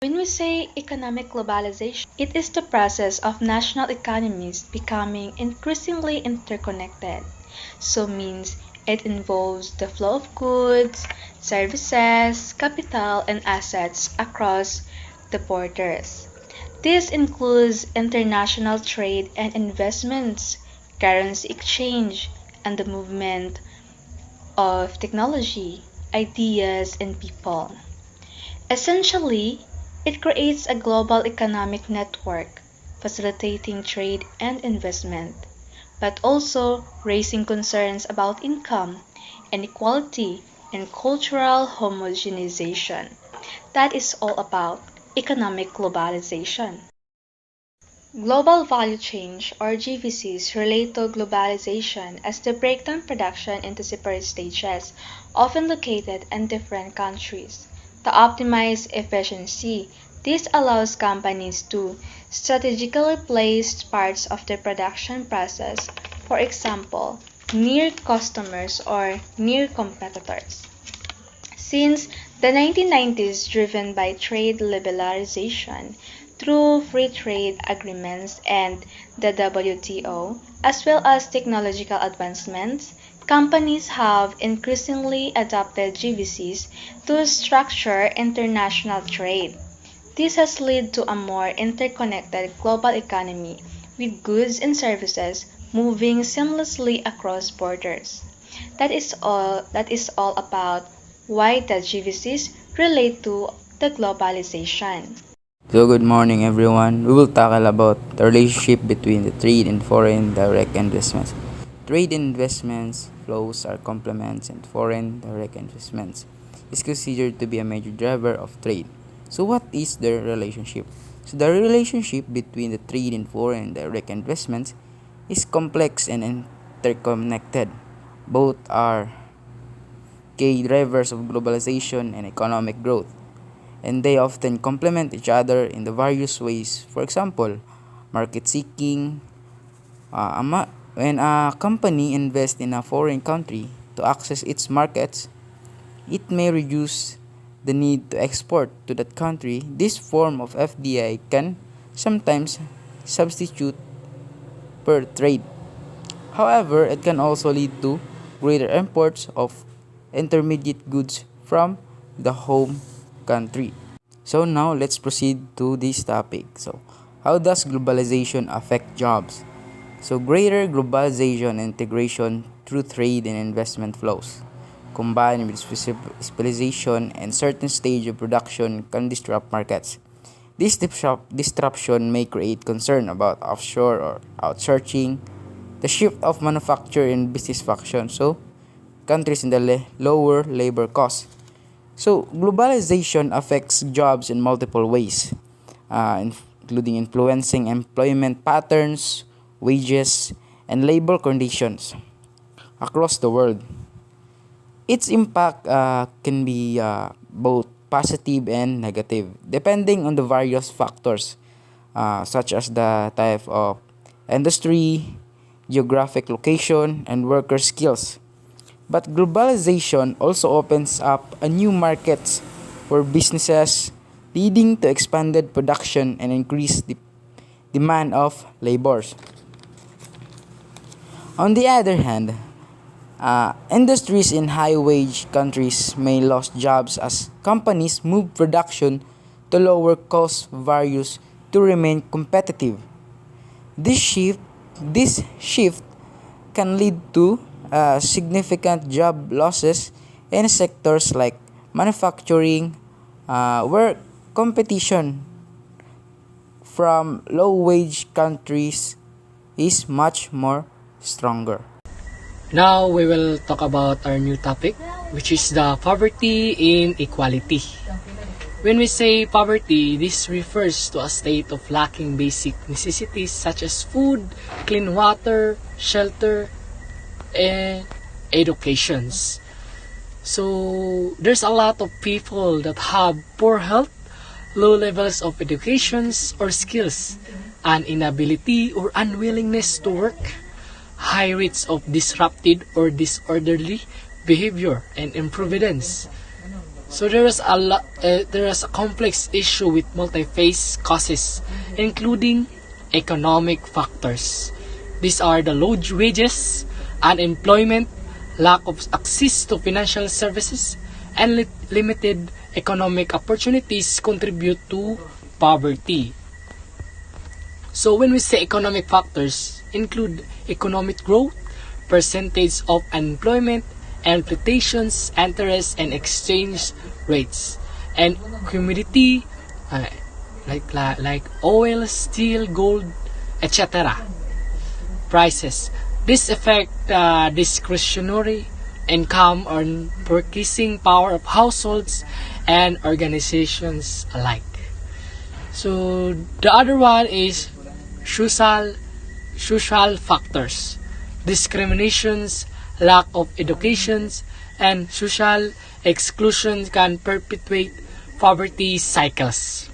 When we say economic globalization, it is the process of national economies becoming increasingly interconnected. So means it involves the flow of goods, services, capital, and assets across the borders. This includes international trade and investments, currency exchange, and the movement of technology, ideas, and people. Essentially, it creates a global economic network, facilitating trade and investment, but also raising concerns about income, inequality, and cultural homogenization. That is all about economic globalization. Global value chains or GVCs relate to globalization as they break down production into separate stages, often located in different countries. To optimize efficiency, this allows companies to strategically place parts of their production process, for example, near customers or near competitors. Since the 1990s, driven by trade liberalization through free trade agreements and the WTO, as well as technological advancements, companies have increasingly adopted GVCs to structure international trade. This has led to a more interconnected global economy with goods and services moving seamlessly across borders. That is all about why the GVCs relate to the globalization. So good morning everyone. We will tackle about the relationship between the trade and foreign direct investments. Trade investments flows are complements and foreign direct investments is considered to be a major driver of trade. So what is the relationship? So the relationship between the trade and foreign direct investments is complex and interconnected. Both are key drivers of globalization and economic growth, and they often complement each other in the various ways. For example, market seeking. When a company invests in a foreign country to access its markets, it may reduce the need to export to that country. This form of FDI can sometimes substitute per trade. However, it can also lead to greater imports of intermediate goods from the home country. So now let's proceed to this topic. So, how does globalization affect jobs? So, greater globalization and integration through trade and investment flows, combined with specialization and certain stage of production, can disrupt markets. This disruption may create concern about offshore or outsourcing, the shift of manufacture and business function, so countries in the lower labor costs. So, globalization affects jobs in multiple ways, including influencing employment patterns, wages, and labor conditions across the world. Its impact can be both positive and negative, depending on the various factors, such as the type of industry, geographic location, and worker skills. But globalization also opens up a new markets for businesses, leading to expanded production and increased demand of labors. On the other hand, industries in high-wage countries may lose jobs as companies move production to lower cost values to remain competitive. This shift, this shift can lead to significant job losses in sectors like manufacturing, where competition from low-wage countries is much more stronger. Now we will talk about our new topic, which is the poverty inequality. When we say poverty, this refers to a state of lacking basic necessities such as food, clean water, shelter, and educations. So there's a lot of people that have poor health, low levels of educations or skills, an inability or unwillingness to work, high rates of disrupted or disorderly behavior and improvidence. So there is a complex issue with multi-phase causes, including economic factors. These are the low wages, unemployment, lack of access to financial services, and limited economic opportunities contribute to poverty. So when we say economic factors, include economic growth, percentage of unemployment, and fluctuations, interest and exchange rates, and commodity like oil, steel, gold, etc. prices. This affect discretionary income and purchasing power of households and organizations alike. So the other one is social factors. Discriminations, lack of educations, and social exclusion can perpetuate poverty cycles.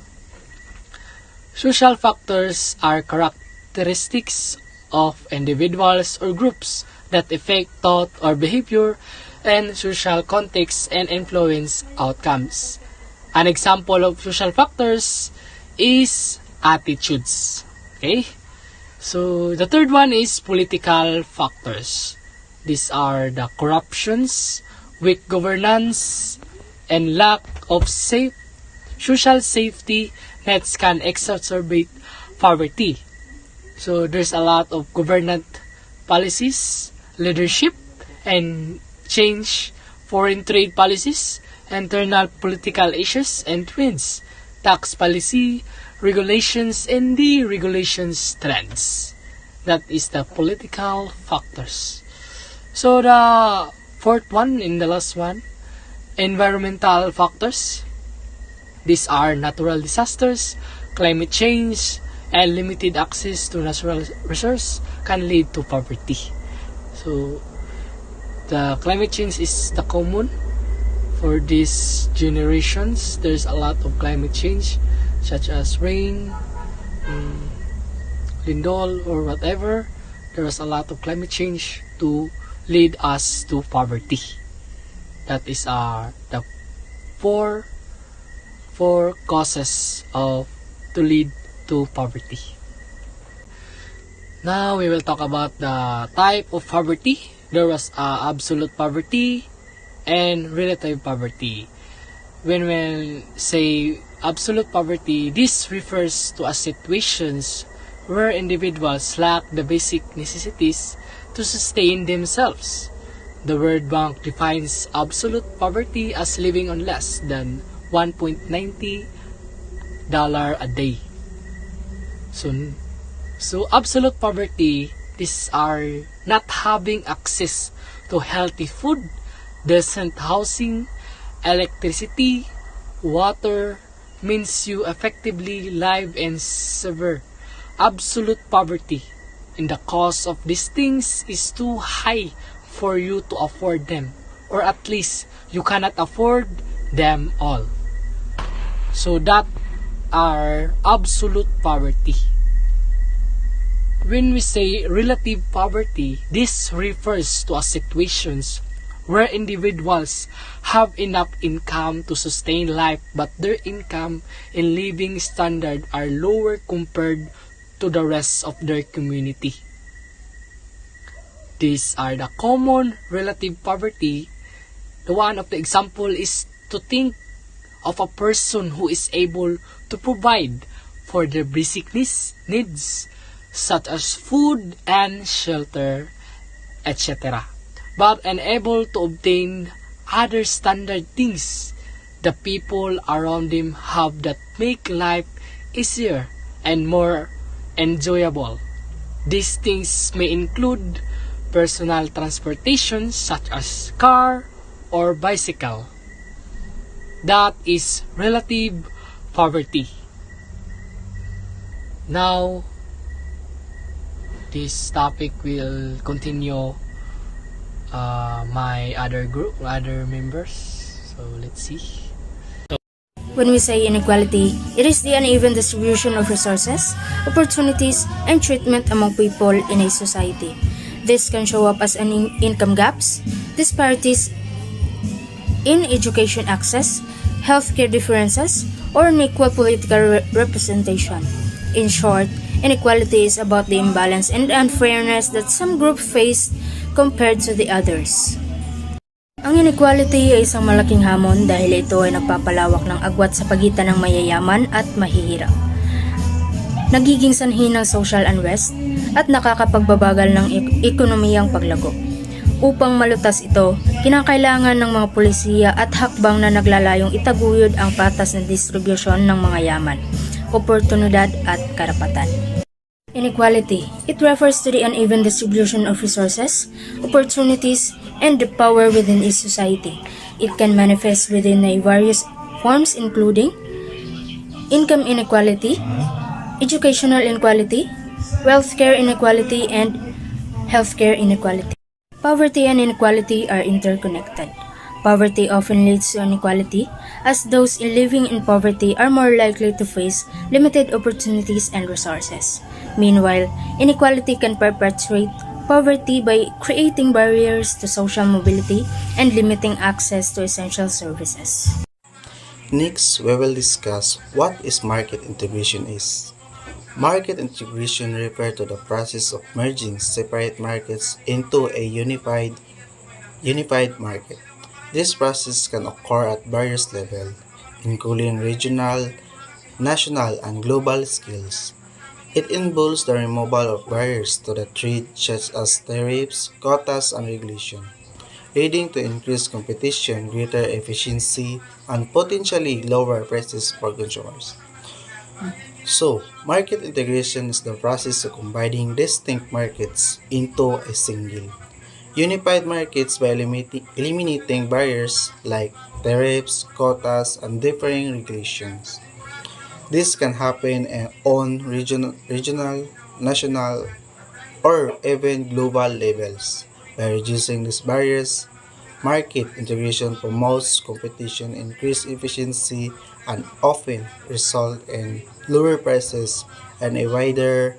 Social factors are characteristics of individuals or groups that affect thought or behavior and social context and influence outcomes. An example of social factors is attitudes. Okay? So the third one is political factors. These are the corruptions, weak governance, and lack of social safety nets can exacerbate poverty. So there's a lot of government policies, leadership, and change, foreign trade policies, internal political issues and trends, tax policy, regulations, and deregulations trends. That is the political factors. So the fourth one and the last one, environmental factors. These are natural disasters, climate change, and limited access to natural resources can lead to poverty. So the climate change is the common for these generations. There's a lot of climate change such as rain, lindol, or whatever. There is a lot of climate change to lead us to poverty. That is the four causes of to lead to poverty. Now we will talk about the type of poverty. There was absolute poverty and relative poverty. When we say absolute poverty, this refers to a situations where individuals lack the basic necessities to sustain themselves. The World Bank defines absolute poverty as living on less than $1.90 a day. So absolute poverty, these are not having access to healthy food, decent housing, electricity, water, means you effectively live in severe absolute poverty, and the cost of these things is too high for you to afford them, or at least you cannot afford them all. So that are absolute poverty. When we say relative poverty, this refers to a situations where individuals have enough income to sustain life, but their income and living standard are lower compared to the rest of their community. These are the common relative poverty. The one of the example is to think of a person who is able to provide for their basic needs such as food and shelter, etc., but unable to obtain other standard things the people around them have that make life easier and more enjoyable. These things may include personal transportation such as car or bicycle. That is relative poverty. Now, this topic will continue my other members. So let's see. When we say inequality, it is the uneven distribution of resources, opportunities, and treatment among people in a society. This can show up as income gaps, disparities in education access, healthcare differences, or unequal political representation. In short, inequality is about the imbalance and unfairness that some groups face compared to the others. Ang inequality ay isang malaking hamon dahil ito ay nagpapalawak ng agwat sa pagitan ng mayayaman at mahihirap. Nagiging sanhi ng social unrest at nakakapagbabagal ng ekonomiyang paglago. Upang malutas ito, kinakailangan ng mga pulisiya at hakbang na naglalayong itaguyod ang patas na distribusyon ng mga yaman, oportunidad at karapatan. Inequality. It refers to the uneven distribution of resources, opportunities, and the power within a society. It can manifest within various forms including income inequality, educational inequality, wealthcare inequality, and healthcare inequality. Poverty and inequality are interconnected. Poverty often leads to inequality, as those living in poverty are more likely to face limited opportunities and resources. Meanwhile, inequality can perpetuate poverty by creating barriers to social mobility and limiting access to essential services. Next, we will discuss what is market integration is. Market integration refers to the process of merging separate markets into a unified market. This process can occur at various levels, including regional, national, and global scales. It involves the removal of barriers to the trade such as tariffs, quotas, and regulation, leading to increased competition, greater efficiency, and potentially lower prices for consumers. So, market integration is the process of combining distinct markets into a single, unified markets by eliminating barriers like tariffs, quotas, and differing regulations. This can happen on regional, national, or even global levels. By reducing these barriers, market integration promotes competition, increased efficiency, and often result in lower prices and a wider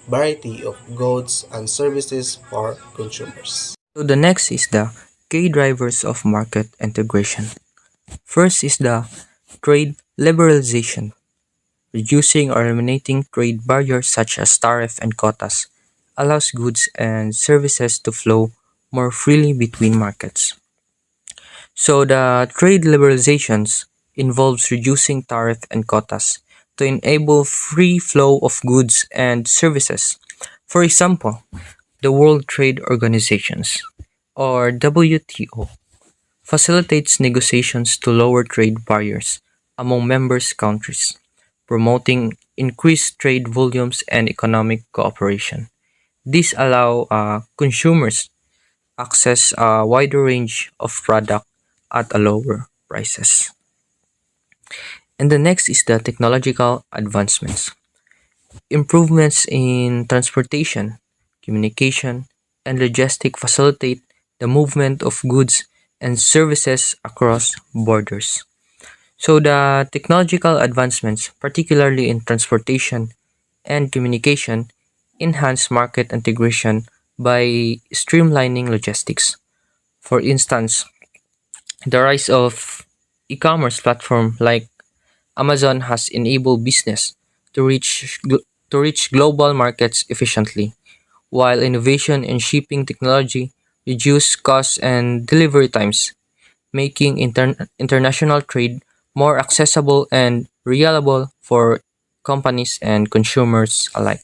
variety of goods and services for consumers. So the next is the key drivers of market integration. First is the trade liberalization, reducing or eliminating trade barriers such as tariff and quotas, allows goods and services to flow more freely between markets. So the trade liberalizations involves reducing tariff and quotas to enable free flow of goods and services. For example, the World Trade Organizations or WTO facilitates negotiations to lower trade barriers among members countries, promoting increased trade volumes and economic cooperation. These allow consumers access a wider range of product at a lower prices. And the next is the technological advancements. Improvements in transportation, communication, and logistics facilitate the movement of goods and services across borders. So the technological advancements, particularly in transportation and communication, enhance market integration by streamlining logistics. For instance, the rise of e-commerce platform like Amazon has enabled business to reach global markets efficiently, while innovation in shipping technology reduce costs and delivery times, making international trade more accessible and reliable for companies and consumers alike.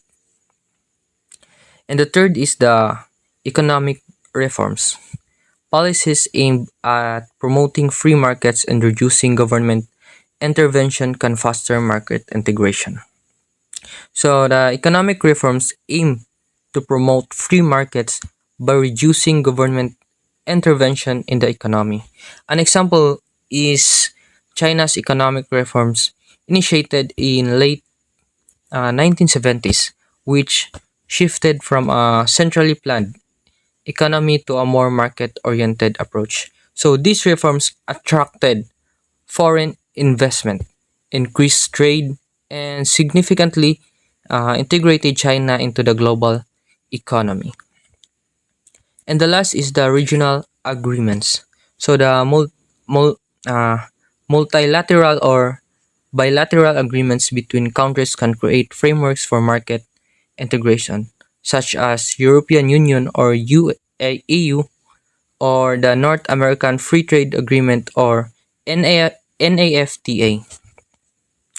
And the third is the economic reforms. Policies aimed at promoting free markets and reducing government intervention can foster market integration. So the economic reforms aim to promote free markets by reducing government intervention in the economy. An example is China's economic reforms initiated in late 1970s, which shifted from a centrally planned economy to a more market-oriented approach. So these reforms attracted foreign investment, increased trade, and significantly integrated China into the global economy. And the last is the regional agreements. So the mul- uh, multilateral or bilateral agreements between countries can create frameworks for market integration, such as European Union or EU or the North American Free Trade Agreement or NAFTA.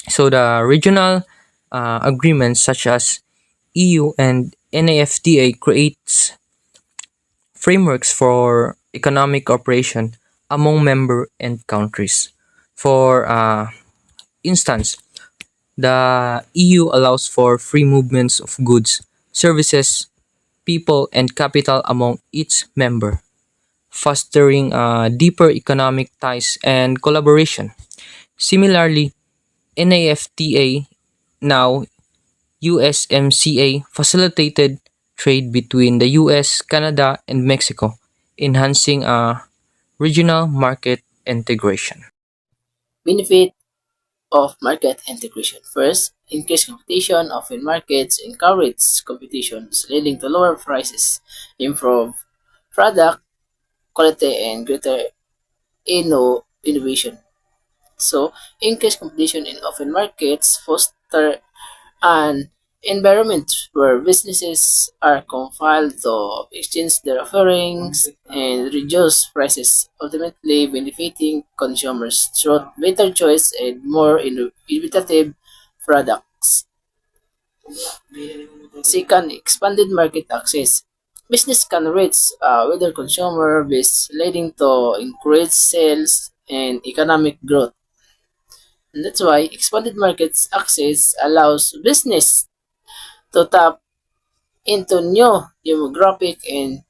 So the regional agreements such as EU and NAFTA creates frameworks for economic cooperation among member and countries. For instance, the EU allows for free movements of goods, services, people, and capital among its member, fostering deeper economic ties and collaboration. Similarly, NAFTA, now USMCA, facilitated trade between the US, Canada, and Mexico, enhancing regional market integration. Benefit of market integration. First, increased competition. Often markets encourage competitions, leading to lower prices, improve product quality, and greater innovation. So, increased competition in open markets foster an environment where businesses are compelled to exchange their offerings and reduce prices, ultimately benefiting consumers through better choice and more innovative products. Second, expanded market access. Business can reach wider consumer base, leading to increased sales and economic growth. And that's why expanded markets access allows business to tap into new demographic and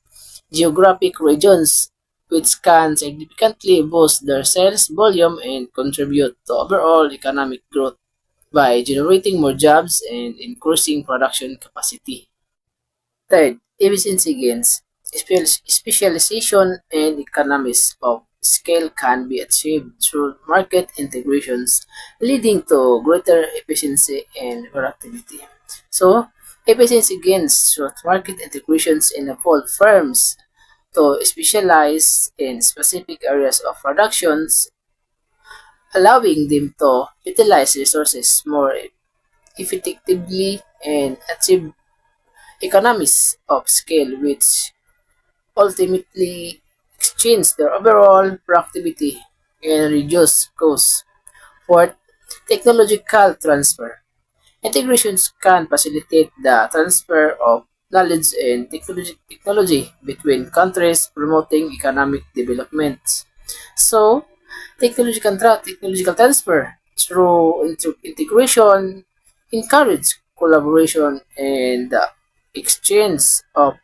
geographic regions, which can significantly boost their sales volume and contribute to overall economic growth by generating more jobs and increasing production capacity. Third, efficiency gains. Specialization and economies of scale can be achieved through market integrations, leading to greater efficiency and productivity. So, efficiency gains through market integrations enable firms to specialize in specific areas of productions, allowing them to utilize resources more effectively and achieve economies of scale, which ultimately exchange their overall productivity and reduce costs. Fourth, technological transfer. Integrations can facilitate the transfer of knowledge and technology between countries, promoting economic development. So, technological transfer through integration encourage collaboration and the exchange of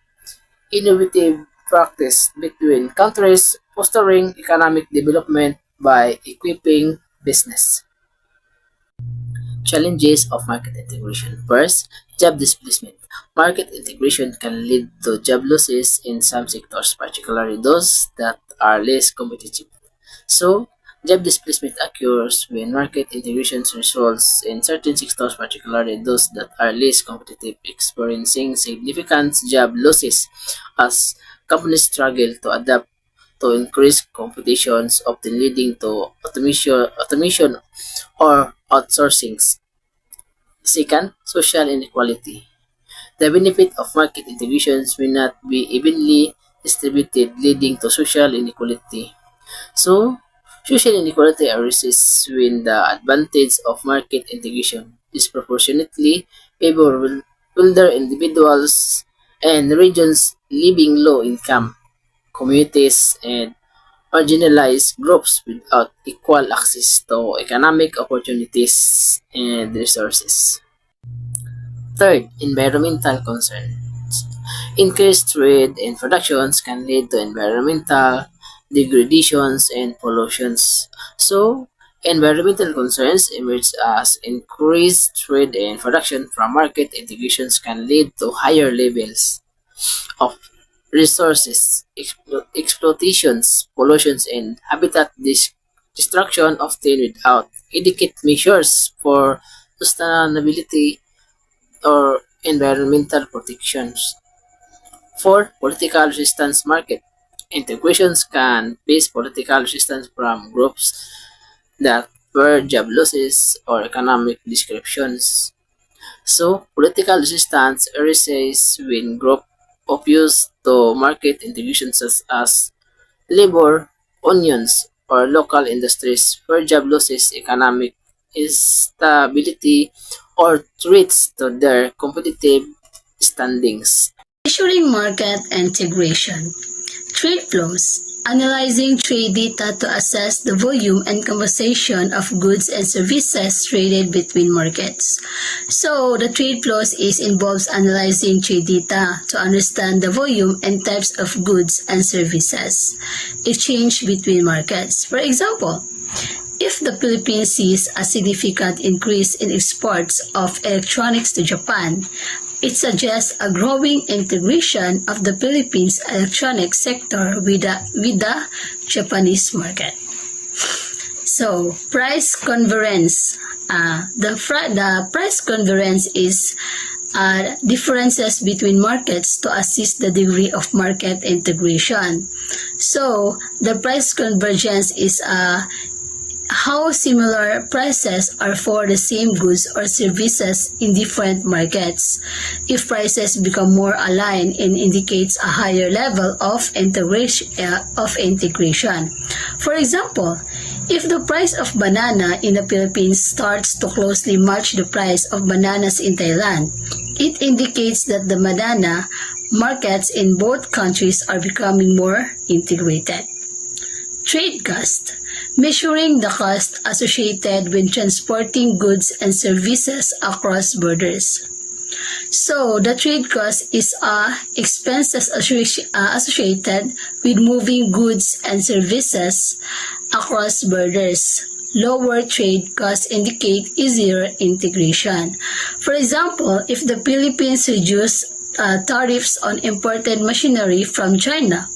innovative practice between countries, fostering economic development by equipping business. Challenges of market integration. First, job displacement. Market integration can lead to job losses in some sectors, particularly those that are less competitive. So, job displacement occurs when market integration results in certain sectors, particularly those that are less competitive, experiencing significant job losses as companies struggle to adapt to increased competitions, often leading to automation or outsourcing. Second, social inequality. The benefit of market integrations may not be evenly distributed, leading to social inequality. So, social inequality arises when the advantage of market integration disproportionately favor older individuals and regions living low income communities and marginalized groups without equal access to economic opportunities and resources. Third, environmental concerns. Increased trade and productions can lead to environmental degradations and pollutions. So, environmental concerns emerge as increased trade and production from market integrations can lead to higher levels of resources exploitations, pollutions, and habitat destruction often without adequate measures for sustainability or environmental protections. 4. Political resistance market. integrations can face political resistance from groups that fear job losses or economic disruptions. So, political resistance arises when groups oppose to market integration such as labor, unions, or local industries fear job losses, economic instability, or threats to their competitive standings. Measuring market integration. Trade flows. Analyzing trade data to assess the volume and composition of goods and services traded between markets. So, the trade flows involves analyzing trade data to understand the volume and types of goods and services exchanged between markets. For example, if the Philippines sees a significant increase in exports of electronics to Japan, it suggests a growing integration of the Philippines electronics sector with the Japanese market. So, price convergence. The price convergence is differences between markets to assess the degree of market integration. So, the price convergence is how similar prices are for the same goods or services in different markets. If prices become more aligned, it indicates a higher level of integration. For example, if the price of banana in the Philippines starts to closely match the price of bananas in Thailand, it indicates that the banana markets in both countries are becoming more integrated. Trade cost. Measuring the cost associated with transporting goods and services across borders. So, the trade cost is expenses associated with moving goods and services across borders. Lower trade costs indicate easier integration. For example, if the Philippines reduce tariffs on imported machinery from China,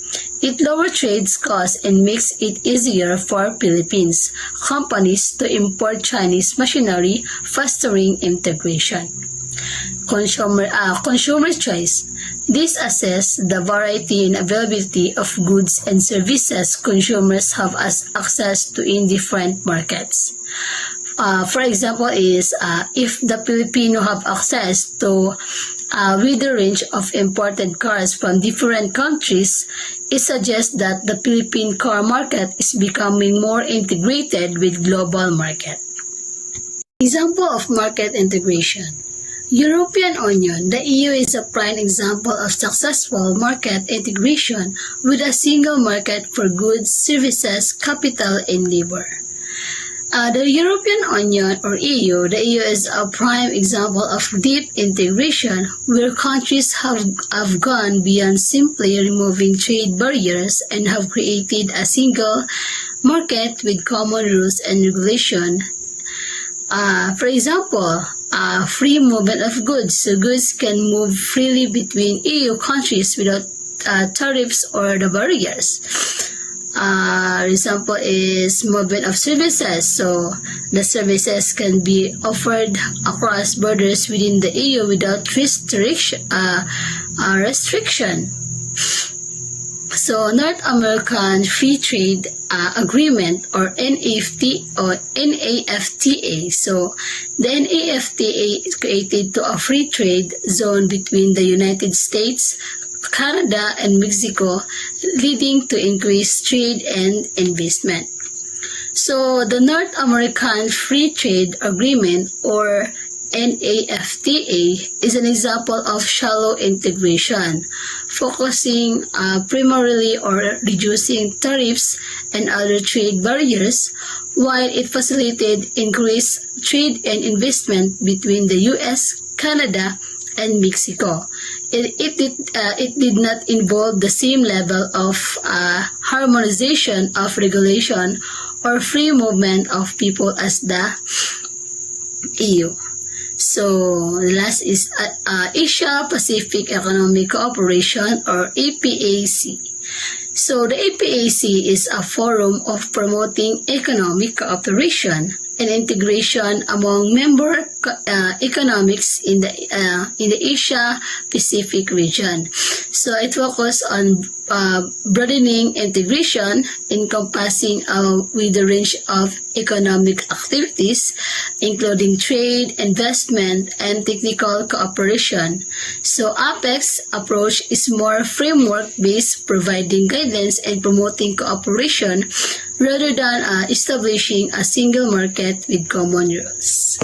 it lowers trade costs and makes it easier for Philippines companies to import Chinese machinery, fostering integration. Consumer choice. This assesses the variety and availability of goods and services consumers have access to in different markets. For example, if the Filipino have access to with the range of imported cars from different countries, it suggests that the Philippine car market is becoming more integrated with global market. Example of market integration. European Union. The EU is a prime example of successful market integration with a single market for goods, services, capital, and labor. The European Union or EU, the EU is a prime example of deep integration where countries have gone beyond simply removing trade barriers and have created a single market with common rules and regulation. For example, free movement of goods. So goods can move freely between EU countries without tariffs or the barriers. Example is movement of services. So the services can be offered across borders within the EU without restriction. So North American Free Trade Agreement or NAFTA or NAFTA. So the NAFTA is created to a free trade zone between the United States, Canada, and Mexico, leading to increased trade and investment. So the North American Free Trade Agreement or NAFTA is an example of shallow integration, focusing primarily on reducing tariffs and other trade barriers, while it facilitated increased trade and investment between the US, Canada, and Mexico. It did not involve the same level of harmonization of regulation or free movement of people as the EU. So, the last is Asia Pacific Economic Cooperation or APAC. So, the APAC is a forum of promoting economic cooperation and integration among member economics in the Asia Pacific region. So it focuses on broadening integration, encompassing with the range of economic activities, including trade, investment, and technical cooperation. So APEC's approach is more framework-based, providing guidance and promoting cooperation rather than establishing a single market with common rules.